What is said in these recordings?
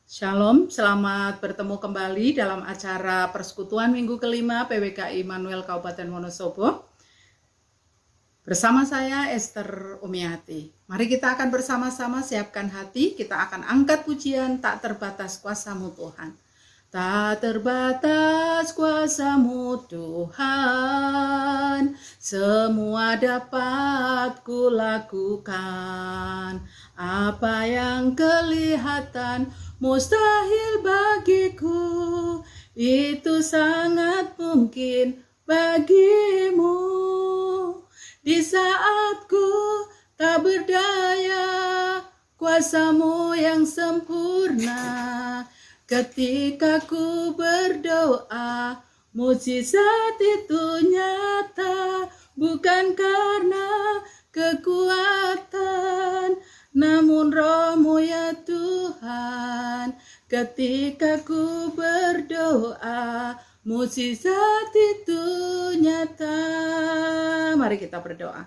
Shalom, selamat bertemu kembali dalam acara persekutuan minggu kelima PWKI Immanuel Kabupaten Wonosobo. Bersama saya Esther Umiati. Mari kita akan bersama-sama siapkan hati, kita akan angkat pujian tak terbatas kuasa-Mu Tuhan. Tak terbatas kuasa-Mu Tuhan, semua dapat kulakukan. Apa yang kelihatan mustahil bagiku, itu sangat mungkin bagimu. Di saat ku tak berdaya, kuasa-Mu yang sempurna. Ketika ku berdoa, mukjizat itu nyata, bukan karena kekuatan, namun Roh-Mu ya Tuhan. Ketika ku berdoa, mukjizat itu nyata. Mari kita berdoa.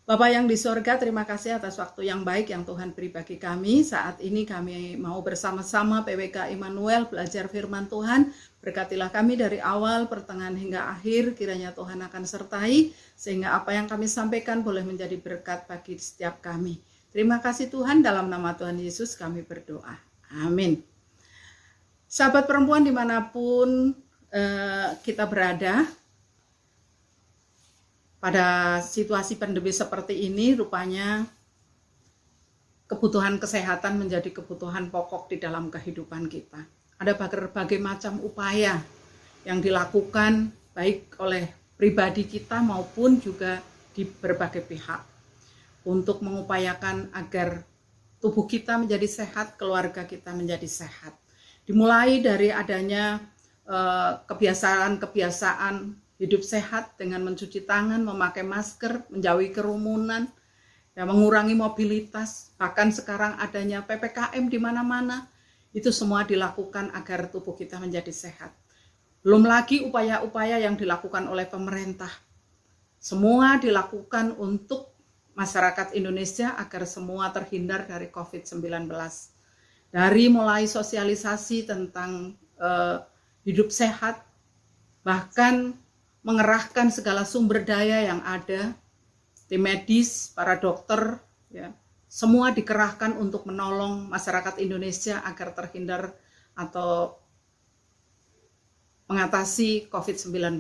Bapa yang di sorga, terima kasih atas waktu yang baik yang Tuhan beri bagi kami. Saat ini kami mau bersama-sama PWK Immanuel belajar firman Tuhan. Berkatilah kami dari awal, pertengahan hingga akhir. Kiranya Tuhan akan sertai, sehingga apa yang kami sampaikan boleh menjadi berkat bagi setiap kami. Terima kasih Tuhan, dalam nama Tuhan Yesus kami berdoa. Amin. Sahabat perempuan dimanapun kita berada, pada situasi pandemi seperti ini, rupanya kebutuhan kesehatan menjadi kebutuhan pokok di dalam kehidupan kita. Ada berbagai macam upaya yang dilakukan baik oleh pribadi kita maupun juga di berbagai pihak untuk mengupayakan agar tubuh kita menjadi sehat, keluarga kita menjadi sehat. Dimulai dari adanya kebiasaan hidup sehat dengan mencuci tangan, memakai masker, menjauhi kerumunan, ya, mengurangi mobilitas, bahkan sekarang adanya PPKM di mana-mana, itu semua dilakukan agar tubuh kita menjadi sehat. Belum lagi upaya-upaya yang dilakukan oleh pemerintah. Semua dilakukan untuk masyarakat Indonesia agar semua terhindar dari COVID-19. Dari mulai sosialisasi tentang hidup sehat, bahkan mengerahkan segala sumber daya yang ada, tim medis, para dokter, ya, semua dikerahkan untuk menolong masyarakat Indonesia agar terhindar atau mengatasi COVID-19.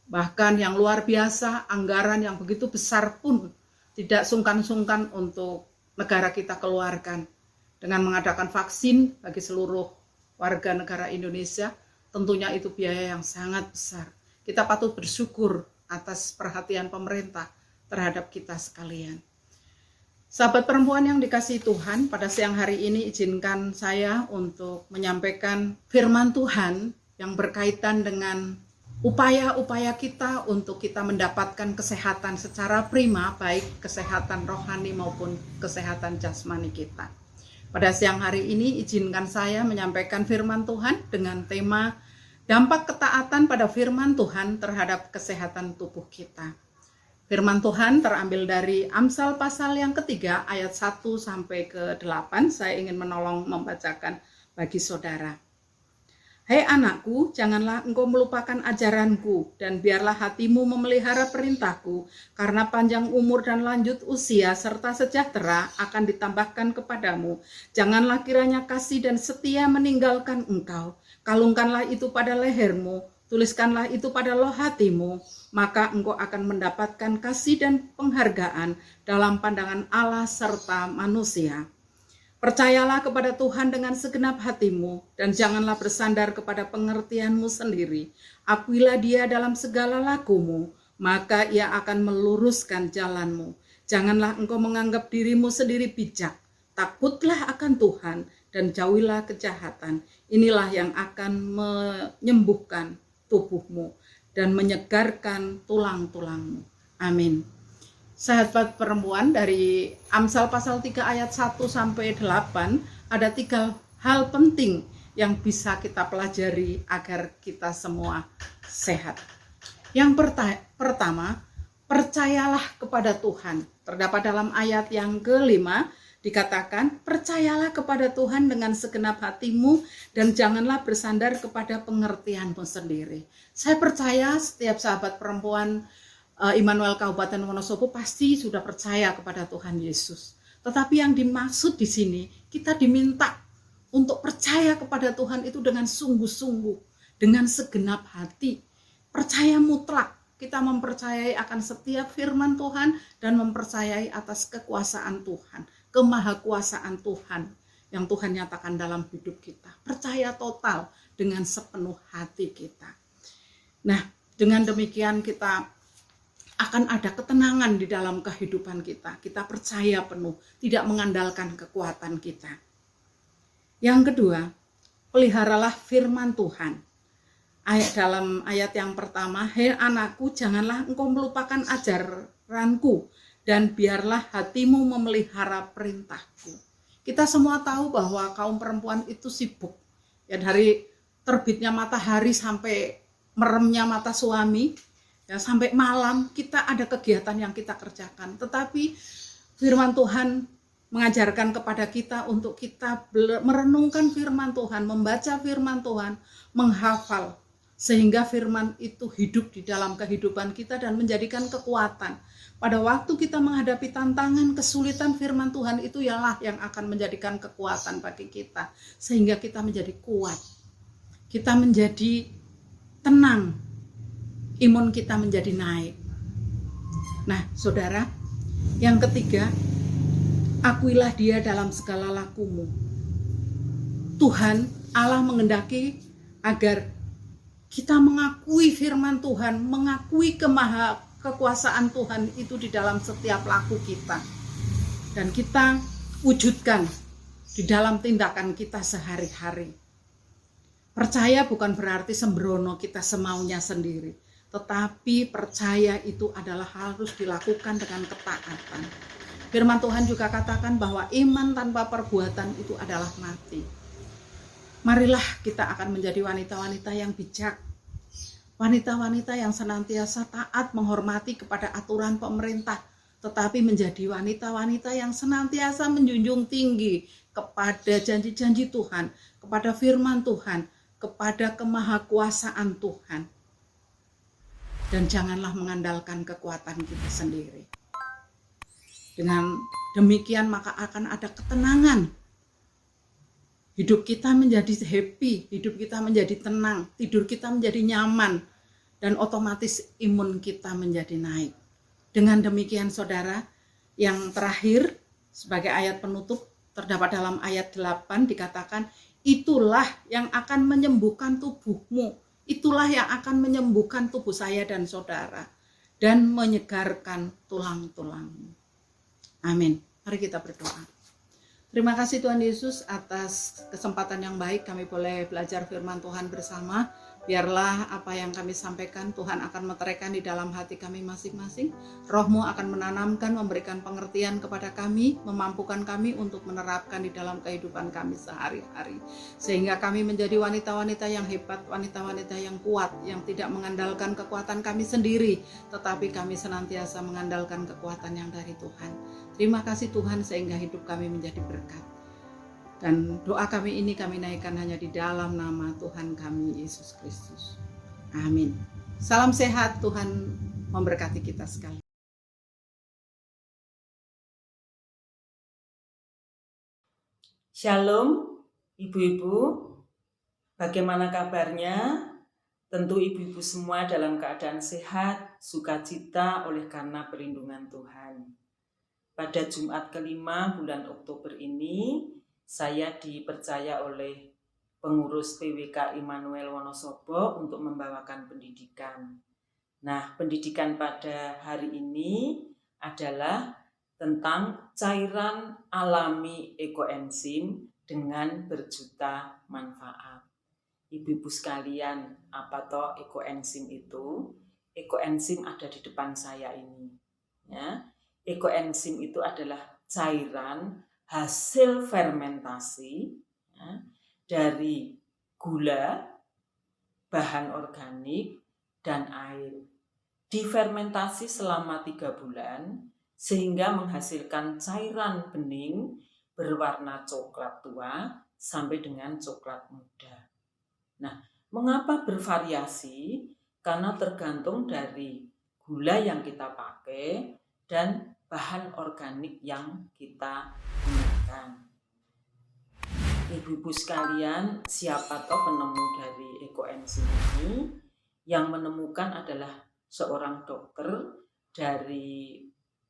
Bahkan yang luar biasa, anggaran yang begitu besar pun tidak sungkan-sungkan untuk negara kita keluarkan dengan mengadakan vaksin bagi seluruh warga negara Indonesia. Tentunya itu biaya yang sangat besar. Kita patut bersyukur atas perhatian pemerintah terhadap kita sekalian. Sahabat perempuan yang dikasihi Tuhan, pada siang hari ini izinkan saya untuk menyampaikan firman Tuhan yang berkaitan dengan upaya-upaya kita untuk kita mendapatkan kesehatan secara prima, baik kesehatan rohani maupun kesehatan jasmani kita. Pada siang hari ini izinkan saya menyampaikan firman Tuhan dengan tema dampak ketaatan pada firman Tuhan terhadap kesehatan tubuh kita. Firman Tuhan terambil dari Amsal pasal yang ketiga ayat 1 sampai ke 8. Saya ingin menolong membacakan bagi saudara. Hai anakku, janganlah engkau melupakan ajaranku, dan biarlah hatimu memelihara perintahku, karena panjang umur dan lanjut usia serta sejahtera akan ditambahkan kepadamu. Janganlah kiranya kasih dan setia meninggalkan engkau. Kalungkanlah itu pada lehermu, tuliskanlah itu pada loh hatimu, maka engkau akan mendapatkan kasih dan penghargaan dalam pandangan Allah serta manusia. Percayalah kepada Tuhan dengan segenap hatimu, dan janganlah bersandar kepada pengertianmu sendiri. Akuilah Dia dalam segala lakumu, maka Ia akan meluruskan jalanmu. Janganlah engkau menganggap dirimu sendiri bijak. Takutlah akan Tuhan, dan jauhilah kejahatan. Inilah yang akan menyembuhkan tubuhmu dan menyegarkan tulang-tulangmu. Amin. Sahabat perempuan, dari Amsal pasal 3 ayat 1 sampai 8 ada 3 hal penting yang bisa kita pelajari agar kita semua sehat. Yang pertama, percayalah kepada Tuhan. Terdapat dalam ayat yang kelima, Dikatakan, percayalah kepada Tuhan dengan segenap hatimu dan janganlah bersandar kepada pengertianmu sendiri. Saya percaya setiap sahabat perempuan Immanuel Kabupaten Wonosobo pasti sudah percaya kepada Tuhan Yesus. Tetapi yang dimaksud di sini, kita diminta untuk percaya kepada Tuhan itu dengan sungguh-sungguh, dengan segenap hati. Percaya mutlak. Kita mempercayai akan setiap firman Tuhan dan mempercayai atas kekuasaan Tuhan, kemahakuasaan Tuhan yang Tuhan nyatakan dalam hidup kita. Percaya total dengan sepenuh hati kita. Nah, dengan demikian kita akan ada ketenangan di dalam kehidupan kita. Kita percaya penuh, tidak mengandalkan kekuatan kita. Yang kedua, peliharalah firman Tuhan. Dalam ayat yang pertama, "Hei anakku, janganlah engkau melupakan ajaranku, dan biarlah hatimu memelihara perintahku." Kita semua tahu bahwa kaum perempuan itu sibuk. Ya, dari terbitnya matahari sampai meremnya mata suami, ya, sampai malam kita ada kegiatan yang kita kerjakan. Tetapi firman Tuhan mengajarkan kepada kita untuk kita merenungkan firman Tuhan, membaca firman Tuhan, menghafal, sehingga firman itu hidup di dalam kehidupan kita dan menjadikan kekuatan. Pada waktu kita menghadapi tantangan, kesulitan, firman Tuhan itu ialah yang akan menjadikan kekuatan bagi kita. Sehingga kita menjadi kuat. Kita menjadi tenang. Imun kita menjadi naik. Nah, saudara, yang ketiga, akuilah dia dalam segala lakumu. Tuhan Allah mengendaki agar kita mengakui firman Tuhan, mengakui kekuasaan Tuhan itu di dalam setiap laku kita. Dan kita wujudkan di dalam tindakan kita sehari-hari. Percaya bukan berarti sembrono kita semaunya sendiri. Tetapi percaya itu adalah harus dilakukan dengan ketaatan. Firman Tuhan juga katakan bahwa iman tanpa perbuatan itu adalah mati. Marilah kita akan menjadi wanita-wanita yang bijak. Wanita-wanita yang senantiasa taat menghormati kepada aturan pemerintah. Tetapi menjadi wanita-wanita yang senantiasa menjunjung tinggi kepada janji-janji Tuhan, kepada firman Tuhan, kepada kemahakuasaan Tuhan. Dan janganlah mengandalkan kekuatan kita sendiri. Dengan demikian maka akan ada ketenangan. Hidup kita menjadi happy, hidup kita menjadi tenang, tidur kita menjadi nyaman, dan otomatis imun kita menjadi naik. Dengan demikian saudara, yang terakhir sebagai ayat penutup terdapat dalam ayat 8 dikatakan, itulah yang akan menyembuhkan tubuhmu, itulah yang akan menyembuhkan tubuh saya dan saudara, dan menyegarkan tulang-tulangmu. Amin. Mari kita berdoa. Terima kasih Tuhan Yesus atas kesempatan yang baik kami boleh belajar firman Tuhan bersama. Biarlah apa yang kami sampaikan Tuhan akan meteraikan di dalam hati kami masing-masing. Roh-Mu akan menanamkan, memberikan pengertian kepada kami, memampukan kami untuk menerapkan di dalam kehidupan kami sehari-hari. Sehingga kami menjadi wanita-wanita yang hebat, wanita-wanita yang kuat, yang tidak mengandalkan kekuatan kami sendiri, tetapi kami senantiasa mengandalkan kekuatan yang dari Tuhan. Terima kasih Tuhan sehingga hidup kami menjadi berkat. Dan doa kami ini kami naikkan hanya di dalam nama Tuhan kami Yesus Kristus. Amin. Salam sehat, Tuhan memberkati kita sekali. Shalom, ibu-ibu. Bagaimana kabarnya? Tentu ibu-ibu semua dalam keadaan sehat, sukacita oleh karena perlindungan Tuhan. Pada Jumat kelima bulan Oktober ini, saya dipercaya oleh pengurus PWK Immanuel Wonosobo untuk membawakan pendidikan. Nah, pendidikan pada hari ini adalah tentang cairan alami ekoenzim dengan berjuta manfaat. Ibu-ibu sekalian, apa toh ekoenzim itu? Ekoenzim ada di depan saya ini. Ya, ekoenzim itu adalah cairan hasil fermentasi ya, dari gula, bahan organik, dan air. Difermentasi selama 3 bulan sehingga menghasilkan cairan bening berwarna coklat tua sampai dengan coklat muda. Nah, mengapa bervariasi? Karena tergantung dari gula yang kita pakai dan bahan organik yang kita gunakan. Ibu-ibu sekalian, siapa tahu penemu dari ekoenzim ini? Yang menemukan adalah seorang dokter dari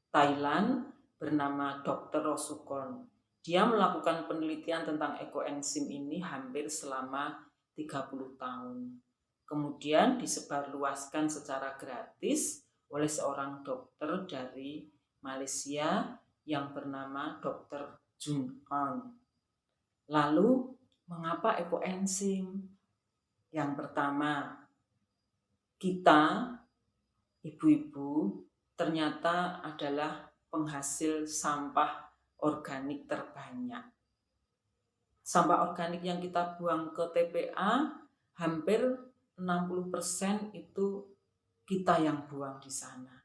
Thailand bernama Dr. Rosukon. Dia melakukan penelitian tentang ekoenzim ini hampir selama 30 tahun. Kemudian disebarluaskan secara gratis oleh seorang dokter dari Malaysia yang bernama Dr. Jun On. Lalu, mengapa ekoenzim? Yang pertama, kita, ibu-ibu, ternyata adalah penghasil sampah organik terbanyak. Sampah organik yang kita buang ke TPA, hampir 60% itu kita yang buang di sana.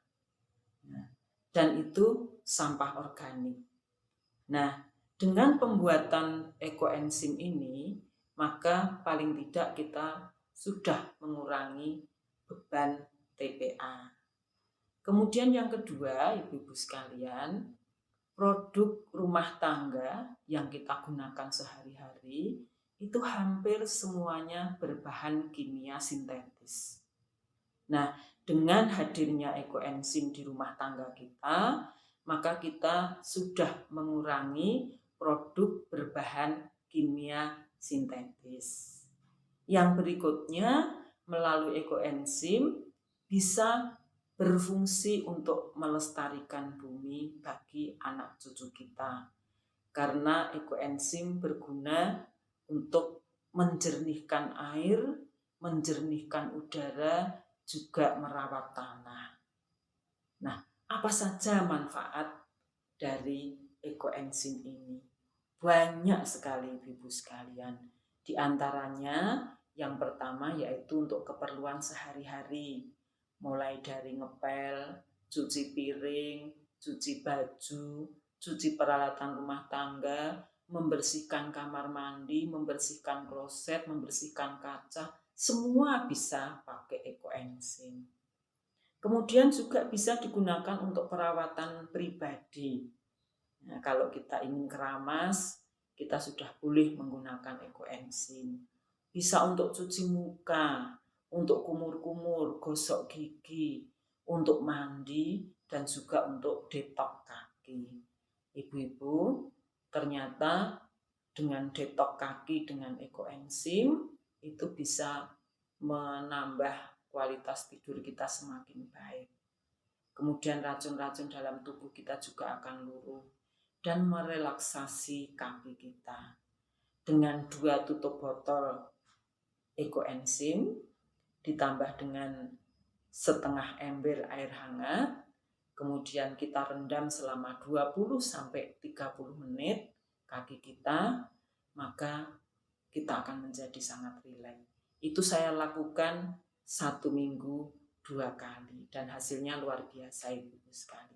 Dan itu sampah organik. Nah, dengan pembuatan ekoenzim ini, maka paling tidak kita sudah mengurangi beban TPA. Kemudian yang kedua, ibu-ibu sekalian, produk rumah tangga yang kita gunakan sehari-hari itu hampir semuanya berbahan kimia sintetis. Nah, dengan hadirnya ekoenzim di rumah tangga kita, maka kita sudah mengurangi produk berbahan kimia sintetis. Yang berikutnya, melalui ekoenzim bisa berfungsi untuk melestarikan bumi bagi anak cucu kita. Karena ekoenzim berguna untuk menjernihkan air, menjernihkan udara, juga merawat tanah. Nah, apa saja manfaat dari ekoenzim ini? Banyak sekali ibu-ibu sekalian. Di antaranya yang pertama yaitu untuk keperluan sehari-hari. Mulai dari ngepel, cuci piring, cuci baju, cuci peralatan rumah tangga, membersihkan kamar mandi, membersihkan kloset, membersihkan kaca, semua bisa pakai ekoenzim. Kemudian juga bisa digunakan untuk perawatan pribadi. Nah, kalau kita ingin keramas, kita sudah boleh menggunakan ekoenzim. Bisa untuk cuci muka, untuk kumur-kumur, gosok gigi, untuk mandi, dan juga untuk detox kaki. Ibu-ibu, ternyata dengan detox kaki dengan ekoenzim itu bisa menambah kualitas tidur kita semakin baik. Kemudian racun-racun dalam tubuh kita juga akan luruh dan merelaksasi kaki kita. Dengan 2 tutup botol ekoenzim ditambah dengan setengah ember air hangat, kemudian kita rendam selama 20-30 menit kaki kita, maka kita akan menjadi sangat rileks. Itu saya lakukan 1 minggu 2 kali dan hasilnya luar biasa ibu-ibu sekalian.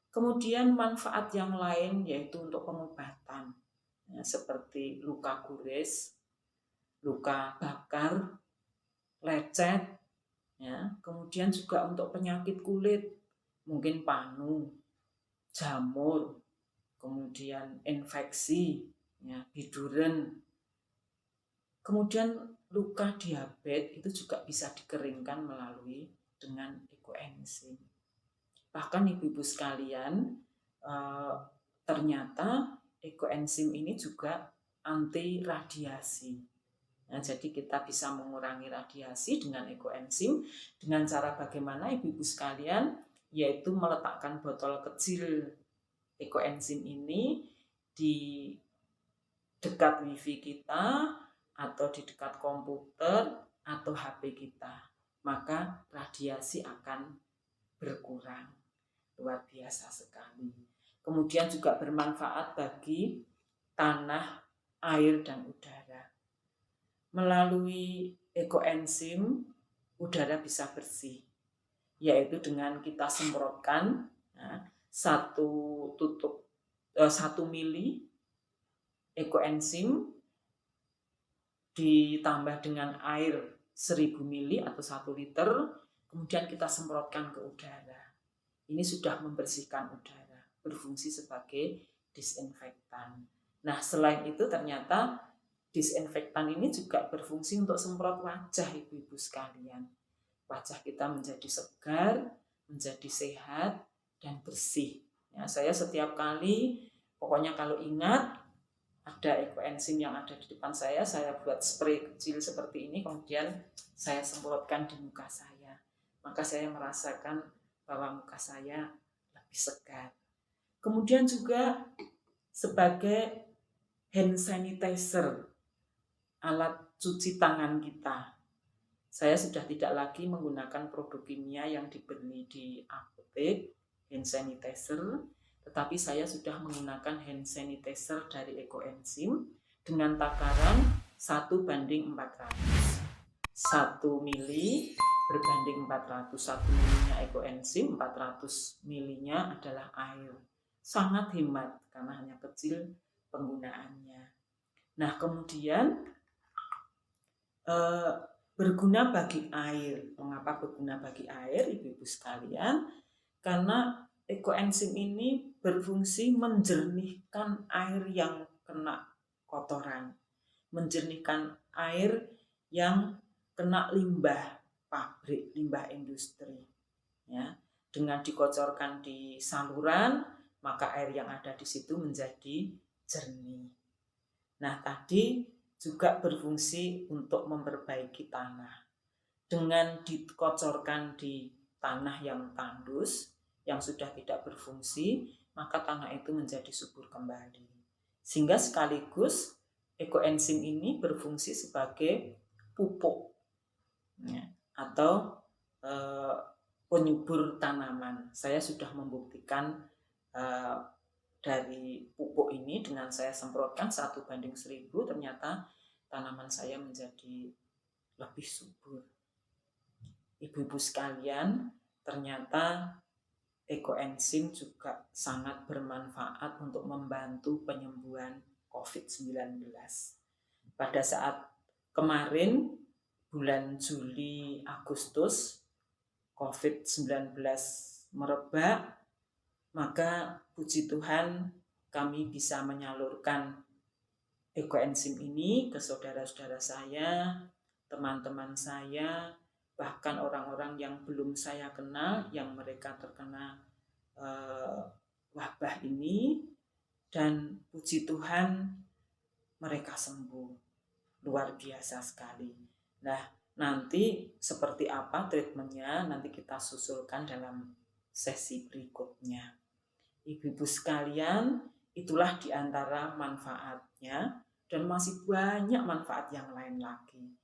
Kemudian manfaat yang lain yaitu untuk pengobatan, ya, seperti luka gores, luka bakar, lecet, ya. Kemudian juga untuk penyakit kulit, mungkin panu, jamur, kemudian infeksi, ya, biduren. Kemudian luka diabetes itu juga bisa dikeringkan melalui dengan ekoenzim. Bahkan ibu-ibu sekalian, ternyata ekoenzim ini juga anti radiasi. Nah, jadi kita bisa mengurangi radiasi dengan ekoenzim dengan cara bagaimana ibu-ibu sekalian, yaitu meletakkan botol kecil ekoenzim ini di dekat wifi kita atau di dekat komputer atau HP kita, maka radiasi akan berkurang. Luar biasa sekali. Kemudian juga bermanfaat bagi tanah, air, dan udara. Melalui ekoenzim, udara bisa bersih, yaitu dengan kita semprotkan 1 mili ekoenzim ditambah dengan air 1000 mili atau 1 liter, kemudian kita semprotkan ke udara. Ini sudah membersihkan udara, berfungsi sebagai disinfektan. Nah, selain itu ternyata disinfektan ini juga berfungsi untuk semprot wajah ibu-ibu sekalian. Wajah kita menjadi segar, menjadi sehat, dan bersih. Ya, saya setiap kali, pokoknya kalau ingat, ada ekoenzim yang ada di depan saya buat spray kecil seperti ini, kemudian saya semprotkan di muka saya. Maka saya merasakan bahwa muka saya lebih segar. Kemudian juga sebagai hand sanitizer, alat cuci tangan kita. Saya sudah tidak lagi menggunakan produk kimia yang dibeli di apotek, hand sanitizer, tetapi saya sudah menggunakan hand sanitizer dari ekoenzim dengan takaran 1:400. 1 mili berbanding 400. 1 milinya ekoenzim, 400 milinya adalah air. Sangat hemat karena hanya kecil penggunaannya. Nah, kemudian berguna bagi air. Mengapa berguna bagi air, ibu-ibu sekalian? Karena ekoenzim ini berfungsi menjernihkan air yang kena kotoran, menjernihkan air yang kena limbah pabrik, limbah industri. Ya, dengan dikocorkan di saluran, maka air yang ada di situ menjadi jernih. Nah, tadi juga berfungsi untuk memperbaiki tanah. Dengan dikocorkan di tanah yang tandus, yang sudah tidak berfungsi, maka tanah itu menjadi subur kembali. Sehingga sekaligus ekoenzim ini berfungsi sebagai pupuk, ya, atau penyubur tanaman. Saya sudah membuktikan dari pupuk ini dengan saya semprotkan 1:1000, ternyata tanaman saya menjadi lebih subur. Ibu-ibu sekalian, ternyata ekoenzim juga sangat bermanfaat untuk membantu penyembuhan COVID-19. Pada saat kemarin, bulan Juli, Agustus, COVID-19 merebak, maka puji Tuhan kami bisa menyalurkan ekoenzim ini ke saudara-saudara saya, teman-teman saya, bahkan orang-orang yang belum saya kenal, yang mereka terkena wabah ini, dan puji Tuhan mereka sembuh. Luar biasa sekali. Nah, nanti seperti apa treatmentnya, nanti kita susulkan dalam sesi berikutnya. Ibu-ibu sekalian, itulah diantara manfaatnya, dan masih banyak manfaat yang lain lagi.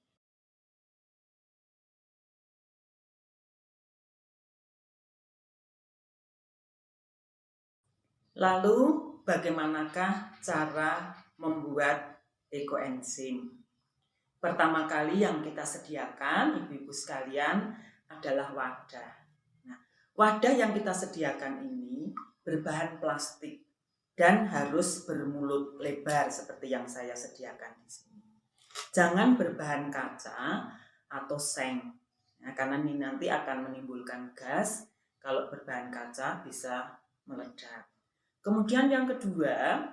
Lalu bagaimanakah cara membuat ekoenzim? Pertama kali yang kita sediakan, ibu-ibu sekalian, adalah wadah. Nah, wadah yang kita sediakan ini berbahan plastik dan harus bermulut lebar seperti yang saya sediakan di sini. Jangan berbahan kaca atau seng, ya, karena ini nanti akan menimbulkan gas. Kalau berbahan kaca bisa meledak. Kemudian yang kedua,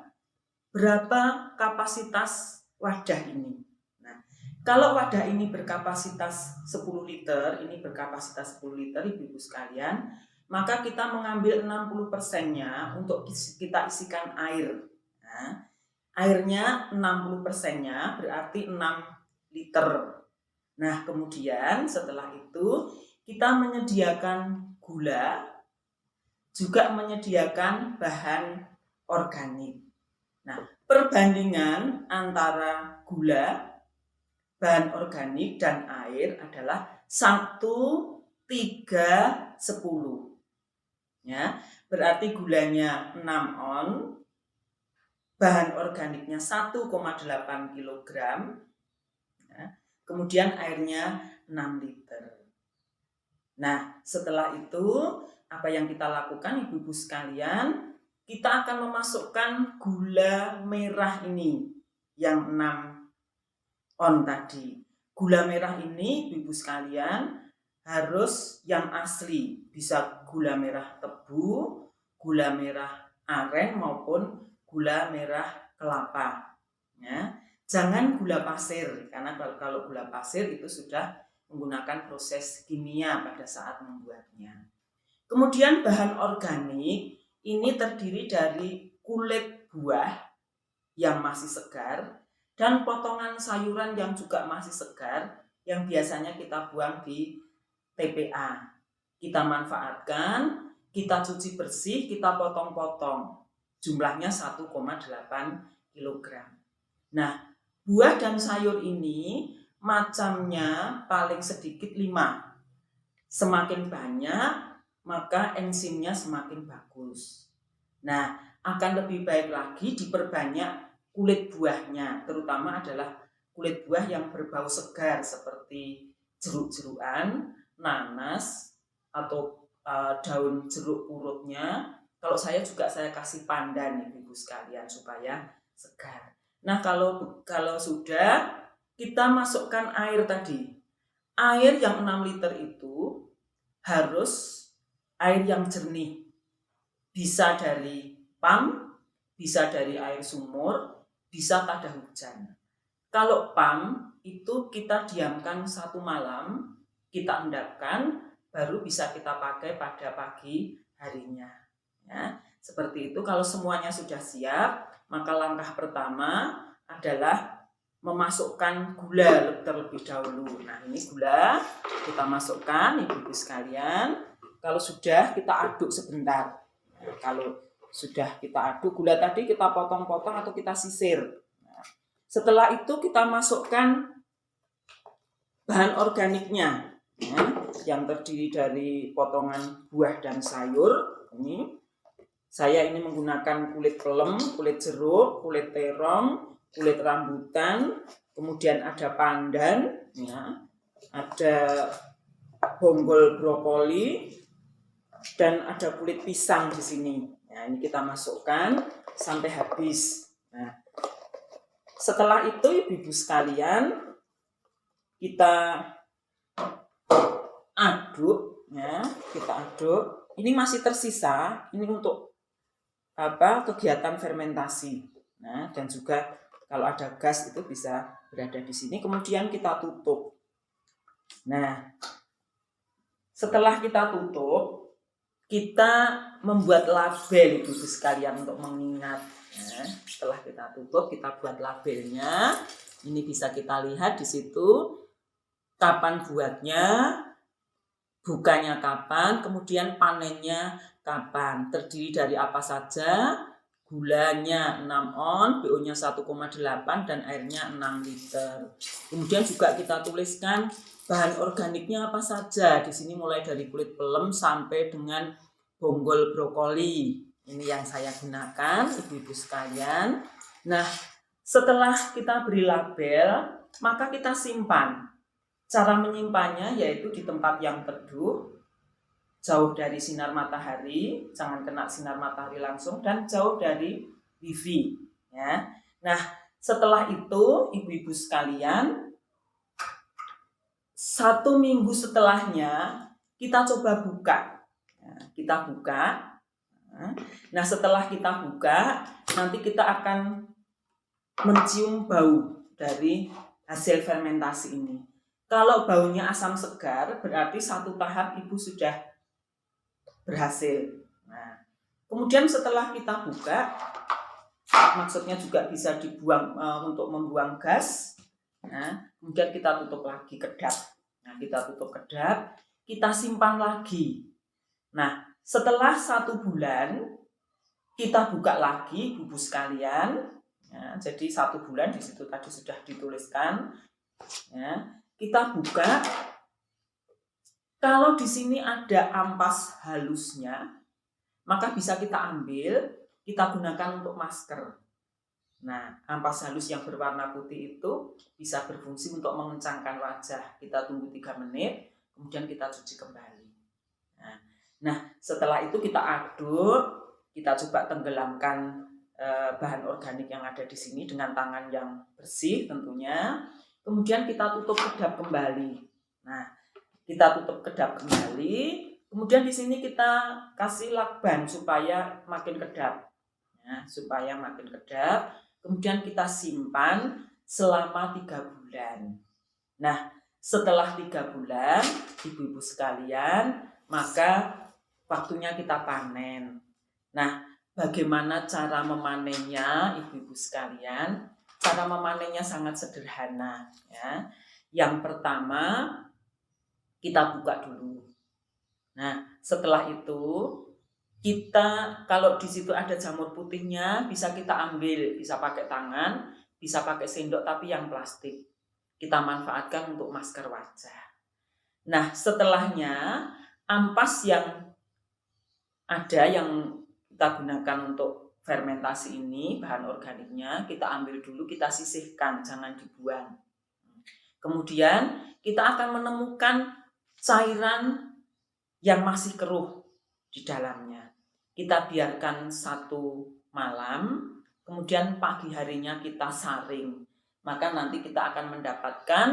berapa kapasitas wadah ini? Nah, kalau wadah ini berkapasitas 10 liter, ini berkapasitas 10 liter ibu-ibu sekalian, maka kita mengambil 60%-nya untuk kita isikan air. Nah, airnya 60%-nya berarti 6 liter. Nah, kemudian setelah itu kita menyediakan gula, juga menyediakan bahan organik. Nah, perbandingan antara gula, bahan organik, dan air adalah 1:3:10. Ya, berarti gulanya 6 on, bahan organiknya 1,8 kg, ya, kemudian airnya 6 liter. Nah, setelah itu apa yang kita lakukan ibu-ibu sekalian? kita akan memasukkan gula merah ini yang 6 on tadi. Gula merah ini, Ibu sekalian, harus yang asli, bisa gula merah tebu, gula merah aren maupun gula merah kelapa. Ya. Jangan gula pasir, karena kalau gula pasir itu sudah menggunakan proses kimia pada saat membuatnya. Kemudian bahan organik ini terdiri dari kulit buah yang masih segar dan potongan sayuran yang juga masih segar yang biasanya kita buang di TPA. Kita manfaatkan, kita cuci bersih, kita potong-potong. Jumlahnya 1,8 kg. Nah, buah dan sayur ini macamnya paling sedikit 5. Semakin banyak, maka enzimnya semakin bagus. Nah, akan lebih baik lagi diperbanyak kulit buahnya, terutama adalah kulit buah yang berbau segar seperti jeruk-jerukan, nanas, atau daun jeruk purutnya. Kalau saya kasih pandan, Ibu sekalian, supaya segar. Nah, kalau sudah, kita masukkan air tadi. Air yang 6 liter itu harus air yang jernih. Bisa dari pump, bisa dari air sumur, bisa tada hujan. Kalau pump itu kita diamkan 1 malam, kita endapkan, baru bisa kita pakai pada pagi harinya. Ya, seperti itu. Kalau semuanya sudah siap, maka langkah pertama adalah memasukkan gula terlebih dahulu. Nah, ini gula kita masukkan, Ibu-ibu sekalian. Kalau sudah, kita aduk sebentar. Nah, kalau sudah kita aduk, gula tadi kita potong-potong atau kita sisir. Nah, setelah itu kita masukkan bahan organiknya, ya, yang terdiri dari potongan buah dan sayur. Saya ini menggunakan kulit pelem, kulit jeruk, kulit terong, kulit rambutan, kemudian ada pandan, ya, ada bonggol brokoli, dan ada kulit pisang di sini. Nah, ini kita masukkan sampai habis. Nah, setelah itu, Ibu-ibu sekalian, kita aduk, ya, kita aduk. Ini masih tersisa, ini untuk kegiatan fermentasi. Nah, dan juga kalau ada gas itu bisa berada di sini. Kemudian kita tutup. Nah, setelah kita tutup, kita membuat label, Ibu sekalian, untuk mengingat. Nah, setelah kita tutup, kita buat labelnya. Ini bisa kita lihat di situ kapan buatnya, bukanya kapan, kemudian panennya kapan, terdiri dari apa saja, gulanya 6 on, BO-nya 1,8 dan airnya 6 liter. Kemudian juga kita tuliskan bahan organiknya apa saja. Di sini mulai dari kulit pelem sampai dengan bonggol brokoli. Ini yang saya gunakan, Ibu-ibu sekalian. Nah, setelah kita beri label, maka kita simpan. Cara menyimpannya yaitu di tempat yang teduh, jauh dari sinar matahari, jangan kena sinar matahari langsung, dan jauh dari UV. Ya. Nah, setelah itu, Ibu-ibu sekalian, 1 minggu setelahnya kita coba buka. Ya, kita buka. Nah, setelah kita buka, nanti kita akan mencium bau dari hasil fermentasi ini. Kalau baunya asam segar, berarti 1 tahap Ibu sudah berhasil. Nah, kemudian setelah kita buka, maksudnya juga bisa dibuang untuk membuang gas. Nah, kemudian kita tutup lagi kedap. Nah, kita tutup kedap, kita simpan lagi. Nah, setelah 1 bulan, kita buka lagi, Ibu sekalian. Ya, jadi 1 bulan di situ tadi sudah dituliskan. Ya, kita buka. Kalau di sini ada ampas halusnya, maka bisa kita ambil, kita gunakan untuk masker. Nah, ampas halus yang berwarna putih itu bisa berfungsi untuk mengencangkan wajah. Kita tunggu 3 menit, kemudian kita cuci kembali. Nah, setelah itu kita aduk, kita coba tenggelamkan bahan organik yang ada di sini dengan tangan yang bersih tentunya. Kemudian kita tutup kedap kembali. Nah, kita tutup kedap kembali. Kemudian di sini kita kasih lakban supaya makin kedap. Ya, supaya makin kedap. Kemudian kita simpan selama 3 bulan. Nah, setelah 3 bulan, ibu-ibu sekalian, maka waktunya kita panen. Nah, bagaimana cara memanennya, ibu-ibu sekalian? Cara memanennya sangat sederhana. Ya. Yang pertama, kita buka dulu. Nah, setelah itu kita, kalau di situ ada jamur putihnya, bisa kita ambil, bisa pakai tangan, bisa pakai sendok, tapi yang plastik. Kita manfaatkan untuk masker wajah. Nah, setelahnya, ampas yang ada yang kita gunakan untuk fermentasi ini, bahan organiknya, kita ambil dulu, kita sisihkan, jangan dibuang. Kemudian kita akan menemukan cairan yang masih keruh di dalamnya. Kita biarkan 1 malam, kemudian pagi harinya kita saring. Maka nanti kita akan mendapatkan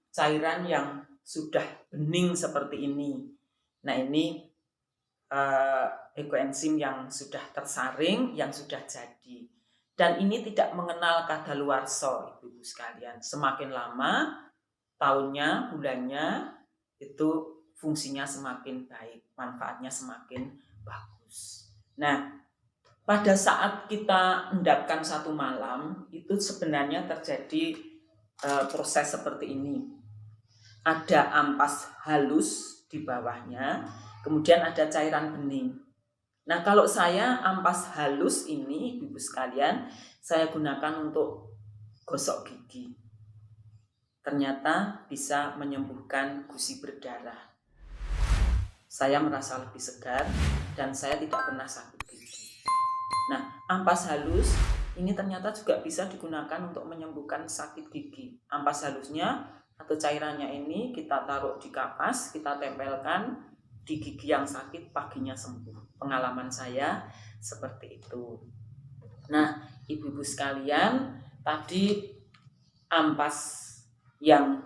cairan yang sudah bening seperti ini. Nah, ini ekoenzim yang sudah tersaring, yang sudah jadi. Dan ini tidak mengenal kadaluarsa, ibu-ibu sekalian. Semakin lama, tahunnya, bulannya, itu fungsinya semakin baik, manfaatnya semakin bagus. Nah, pada saat kita endapkan 1 malam, itu sebenarnya terjadi proses seperti ini. Ada ampas halus di bawahnya, kemudian ada cairan bening. Nah, kalau saya ampas halus ini, ibu-ibu sekalian, saya gunakan untuk gosok gigi. Ternyata bisa menyembuhkan gusi berdarah. Saya merasa lebih segar dan saya tidak pernah sakit gigi. Nah, ampas halus ini ternyata juga bisa digunakan untuk menyembuhkan sakit gigi. Ampas halusnya atau cairannya ini kita taruh di kapas, kita tempelkan di gigi yang sakit, paginya sembuh. Pengalaman saya seperti itu. Nah, ibu-ibu sekalian, tadi ampas yang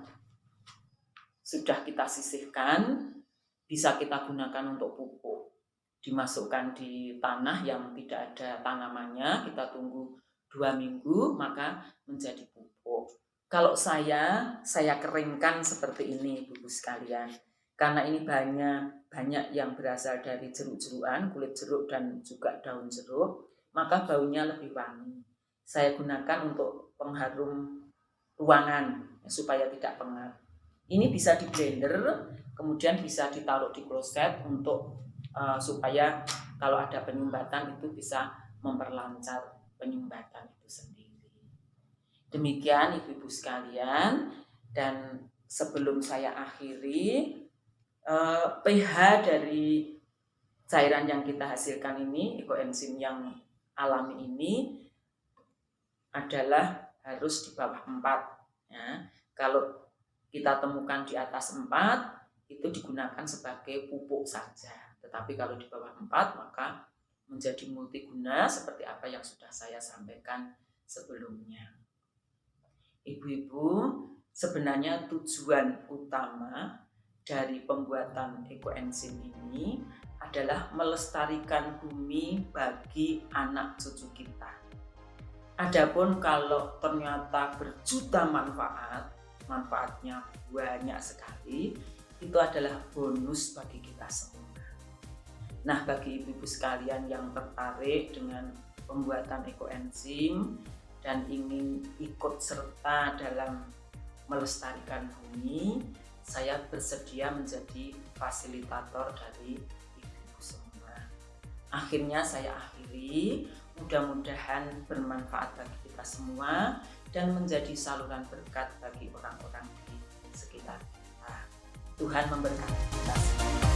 sudah kita sisihkan bisa kita gunakan untuk pupuk. Dimasukkan di tanah yang tidak ada tanamannya, kita tunggu 2 minggu, maka menjadi pupuk. Kalau saya keringkan seperti ini, ibu-ibu sekalian. Karena ini banyak yang berasal dari jeruk-jerukan, kulit jeruk dan juga daun jeruk, maka baunya lebih wangi. Saya gunakan untuk pengharum ruangan supaya tidak pengap. Ini bisa di blender, kemudian bisa ditaruh di kloset untuk supaya kalau ada penyumbatan itu bisa memperlancar penyumbatan itu sendiri. Demikian ibu-ibu sekalian, dan sebelum saya akhiri, pH dari cairan yang kita hasilkan ini, ekoenzim yang alami ini adalah harus di bawah 4. Ya. Kalau kita temukan di atas 4, itu digunakan sebagai pupuk saja. Tetapi kalau di bawah 4, maka menjadi multiguna seperti apa yang sudah saya sampaikan sebelumnya. Ibu-ibu, sebenarnya tujuan utama dari pembuatan ekoenzim ini adalah melestarikan bumi bagi anak cucu kita. Adapun kalau ternyata berjuta manfaatnya banyak sekali, itu adalah bonus bagi kita semua. Nah, bagi ibu-ibu sekalian yang tertarik dengan pembuatan ekoenzim dan ingin ikut serta dalam melestarikan bumi, saya bersedia menjadi fasilitator dari ibu-ibu semua. Akhirnya saya akhiri, mudah-mudahan bermanfaat bagi kita semua dan menjadi saluran berkat bagi orang-orang di sekitar kita. Tuhan memberkati kita semua.